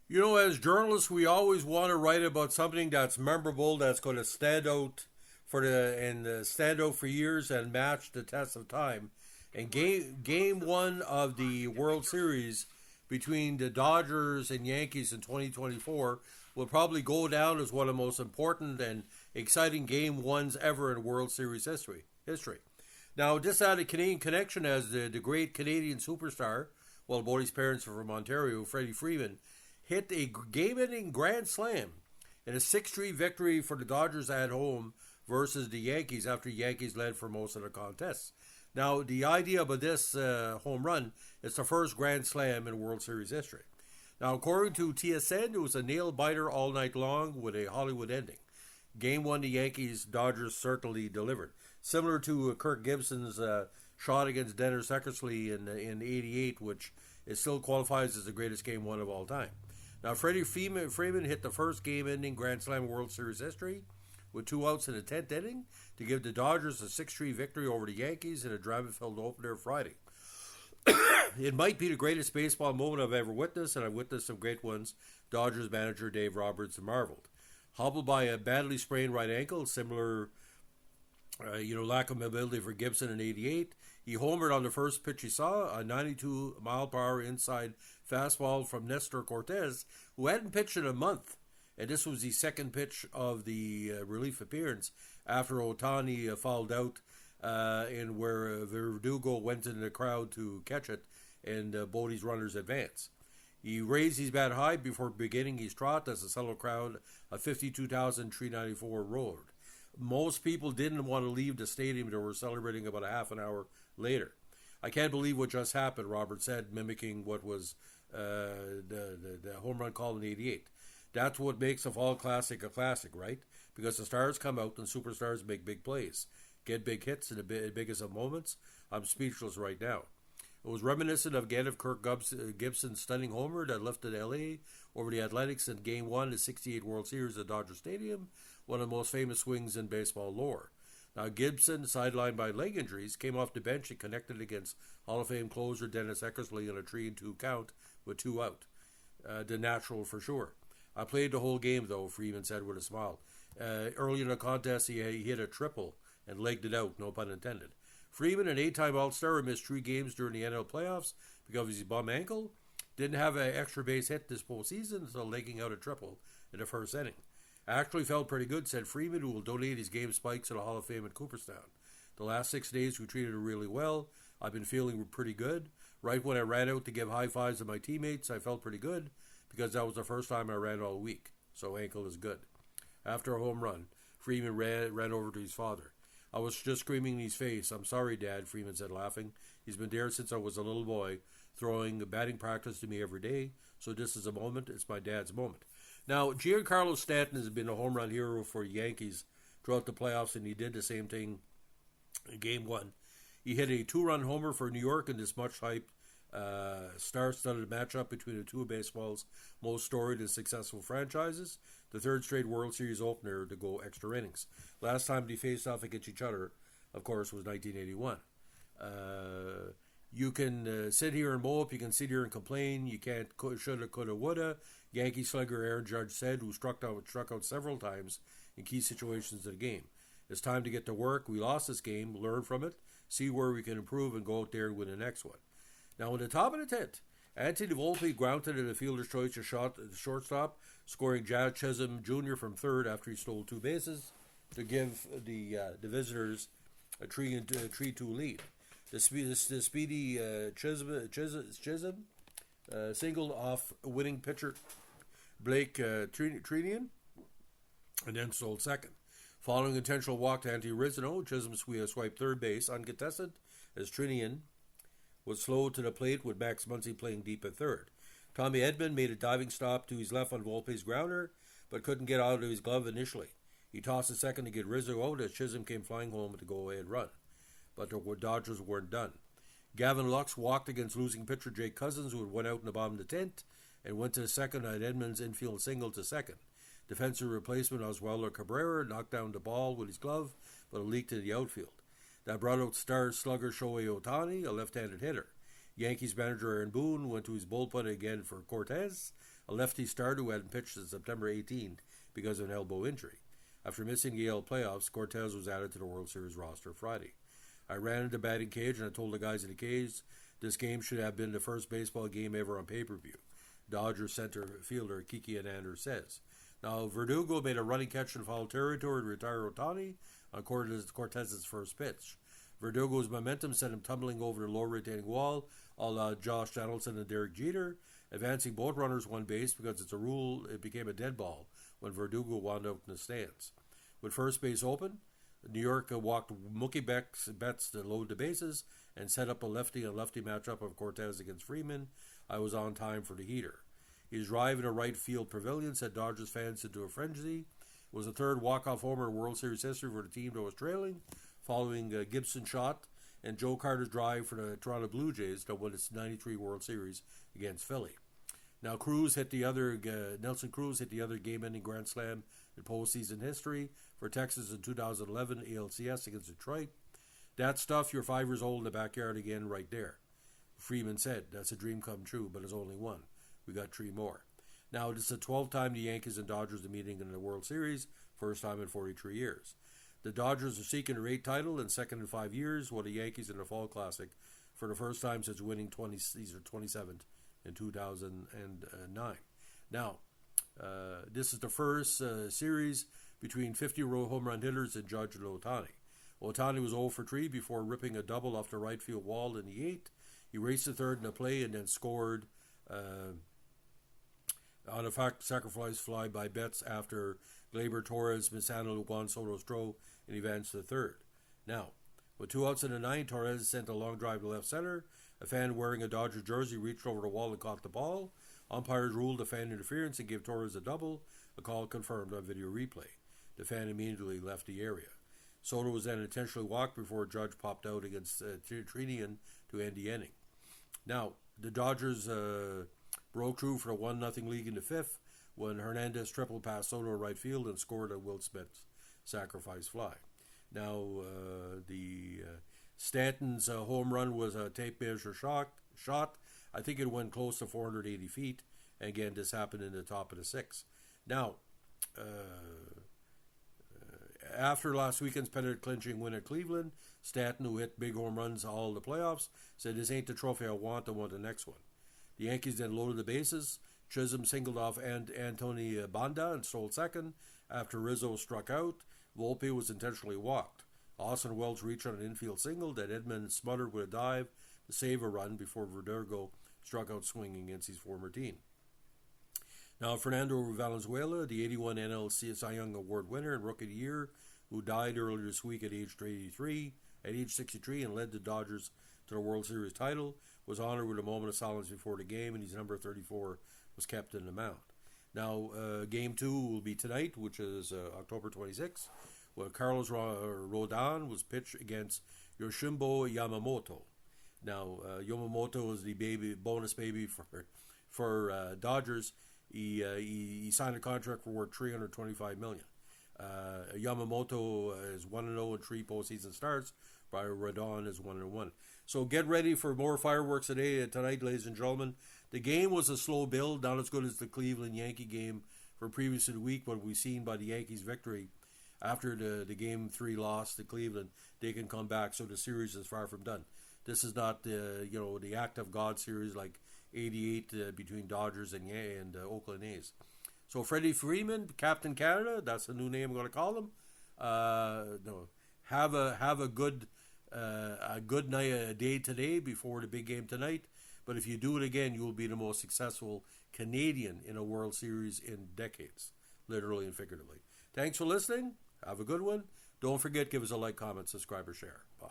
You know, as journalists, we always want to write about something that's memorable, that's going to stand out stand out for years and match the test of time. And game one of the World Series between the Dodgers and Yankees in 2024 will probably go down as one of the most important and exciting game ones ever in World Series history. Now, this had a Canadian connection as the great Canadian superstar, well, both his parents are from Ontario, Freddie Freeman, hit a game-ending grand slam in a 6-3 victory for the Dodgers at home versus the Yankees after the Yankees led for most of the contests. Now, the idea about this home run is the first grand slam in World Series history. Now, according to TSN, it was a nail-biter all night long with a Hollywood ending. Game one, the Yankees, Dodgers certainly delivered. Similar to Kirk Gibson's shot against Dennis Eckersley in '88, which it still qualifies as the greatest game one of all time. Now, Freddie Freeman hit the first game-ending Grand Slam World Series history with 2 outs in the 10th inning to give the Dodgers a 6-3 victory over the Yankees in a drama-filled opener Friday. It might be the greatest baseball moment I've ever witnessed, and I've witnessed some great ones. Dodgers manager Dave Roberts marveled. Hobbled by a badly sprained right ankle, similar lack of mobility for Gibson in '88. He homered on the first pitch he saw, a 92 mile per hour inside fastball from Nestor Cortez, who hadn't pitched in a month. And this was the second pitch of the relief appearance after Ohtani fouled out and where Verdugo went into the crowd to catch it, and Bodie's runners advance. He raised his bat high before beginning his trot as the fellow crowd of 52,394 roared. Most people didn't want to leave the stadium. They were celebrating about a half an hour later. I can't believe what just happened, Robert said, mimicking what was the home run call in '88. That's what makes a fall classic a classic, right? Because the stars come out and superstars make big plays, get big hits in the biggest of moments. I'm speechless right now. It was reminiscent again of Kirk Gibson's stunning homer that lifted LA over the Athletics in Game 1 of the '68 World Series at Dodger Stadium, one of the most famous swings in baseball lore. Now, Gibson, sidelined by leg injuries, came off the bench and connected against Hall of Fame closer Dennis Eckersley in a 3-2 count with 2 out. The natural for sure. I played the whole game, though, Freeman said with a smile. Early in the contest, he hit a triple and legged it out, no pun intended. Freeman, an 8-time All-Star, missed 3 games during the NL playoffs because of his bum ankle. Didn't have an extra base hit this postseason until legging out a triple in the first inning. I actually felt pretty good, said Freeman, who will donate his game spikes to the Hall of Fame in Cooperstown. The last 6 days we treated her really well. I've been feeling pretty good. Right when I ran out to give high fives to my teammates, I felt pretty good because that was the first time I ran all week. So ankle is good. After a home run, Freeman ran over to his father. I was just screaming in his face. I'm sorry, Dad, Freeman said, laughing. He's been there since I was a little boy, throwing batting practice to me every day. So this is a moment. It's my dad's moment. Now, Giancarlo Stanton has been a home run hero for Yankees throughout the playoffs, and he did the same thing in Game 1. He hit a 2-run homer for New York in this much-hyped star-studded matchup between the two of baseball's most storied and successful franchises, the third straight World Series opener to go extra innings. Last time they faced off against each other, of course, was 1981. You can sit here and mope, you can sit here and complain, you can't shoulda, coulda, woulda. Yankee slugger Aaron Judge said, who struck out several times in key situations of the game. It's time to get to work. We lost this game, learn from it, see where we can improve, and go out there and win the next one. Now, in the top of the 10th, Anthony Volpe grounded in a fielder's choice to shortstop, scoring Jazz Chisholm Jr. from third after he stole 2 bases to give the visitors a 3-2 lead. The speedy Chisholm singled off winning pitcher Blake Trinian and then stole second. Following an intentional walk to Anthony Rizzo, Chisholm swiped third base uncontested as Trinian was slow to the plate with Max Muncy playing deep at third. Tommy Edman made a diving stop to his left on Volpe's grounder, but couldn't get out of his glove initially. He tossed a second to get Rizzo out as Chisholm came flying home with a go-ahead run. But the Dodgers weren't done. Gavin Lux walked against losing pitcher Jake Cousins, who had went out in the bottom of the 10th, and went to the second at Edmonds' infield single to second. Defensive replacement Oswaldo Cabrera knocked down the ball with his glove, but it leaked to the outfield. That brought out star slugger Shohei Ohtani, a left-handed hitter. Yankees manager Aaron Boone went to his bullpen again for Cortez, a lefty starter who hadn't pitched since September 18th because of an elbow injury. After missing the AL playoffs, Cortez was added to the World Series roster Friday. I ran into the batting cage and I told the guys in the cage this game should have been the first baseball game ever on pay-per-view. Dodgers center fielder Kiki Hernandez says. Now, Verdugo made a running catch in foul territory to retire Ohtani on Cortez's first pitch. Verdugo's momentum sent him tumbling over the low retaining wall, a la Josh Donaldson and Derek Jeter. Advancing both runners one base because it's a rule, it became a dead ball when Verdugo wound up in the stands. With first base open, New York walked Mookie Betts to load the bases and set up a lefty-on-lefty matchup of Cortez against Freeman. I was on time for the heater. His drive in a right field pavilion set Dodgers fans into a frenzy. It was the third walk-off homer in World Series history for the team that was trailing, following a Gibson shot and Joe Carter's drive for the Toronto Blue Jays that won its '93 World Series against Philly. Now, Nelson Cruz hit the other game-ending grand slam in postseason history for Texas in 2011 ALCS against Detroit. That stuff, you're 5 years old in the backyard again right there. Freeman said, that's a dream come true, but it's only one. We got 3 more. Now, this is the 12th time the Yankees and Dodgers are meeting in the World Series, first time in 43 years. The Dodgers are seeking their 8th title and second in 5 years, while the Yankees in the Fall Classic for the first time since winning 27th in 2009. Now, this is the first series between 50-row home run hitters and Judge and Ohtani. Ohtani was 0 for 3 before ripping a double off the right field wall in the 8th. He raced the third in the play and then scored on a sacrifice fly by Betts after Gleyber Torres mishandled Juan Soto's throw and advanced to the third. Now, with 2 outs in the 9th, Torres sent a long drive to left center. A fan wearing a Dodger jersey reached over the wall and caught the ball. Umpires ruled the fan interference and gave Torres a double, a call confirmed on video replay. The fan immediately left the area. Soto was then intentionally walked before Judge popped out against Trinian to end the inning. Now, the Dodgers broke through for a 1-0 lead in the 5th when Hernandez tripled past Soto right field and scored a Will Smith sacrifice fly. Now, the Stanton's home run was a tape measure shot. I think it went close to 480 feet. Again, this happened in the top of the 6th. Now, after last weekend's pennant-clinching win at Cleveland, Stanton, who hit big home runs all the playoffs, said, this ain't the trophy I want the next one. The Yankees then loaded the bases. Chisholm singled off Anthony Banda and stole second. After Rizzo struck out, Volpe was intentionally walked. Austin Wells reached on an infield single that Edman smothered with a dive to save a run before Verdugo struck out swinging against his former team. Now, Fernando Valenzuela, the 81 NL Cy Young Award winner and Rookie of the Year, who died earlier this week at age 63 and led the Dodgers to the World Series title, was honored with a moment of silence before the game, and his number 34 was kept in the mound. Now, Game 2 will be tonight, which is October 26th, where Carlos Rodon was pitched against Yoshimbo Yamamoto. Now, Yamamoto is the bonus baby for Dodgers. He signed a contract for worth $325 million. Yamamoto is 1-0 in 3 postseason starts, while Rodon is 1-1. So get ready for more fireworks tonight, ladies and gentlemen. The game was a slow build, not as good as the Cleveland Yankee game from previous in the week, but we've seen by the Yankees' victory after the Game 3 loss to Cleveland, they can come back. So the series is far from done. This is not the act of God series like '88 between Dodgers and Oakland A's. So Freddie Freeman, Captain Canada, that's the new name I'm going to call him. Have a good night, a day today before the big game tonight. But if you do it again, you will be the most successful Canadian in a World Series in decades, literally and figuratively. Thanks for listening. Have a good one. Don't forget, give us a like, comment, subscribe, or share. Bye.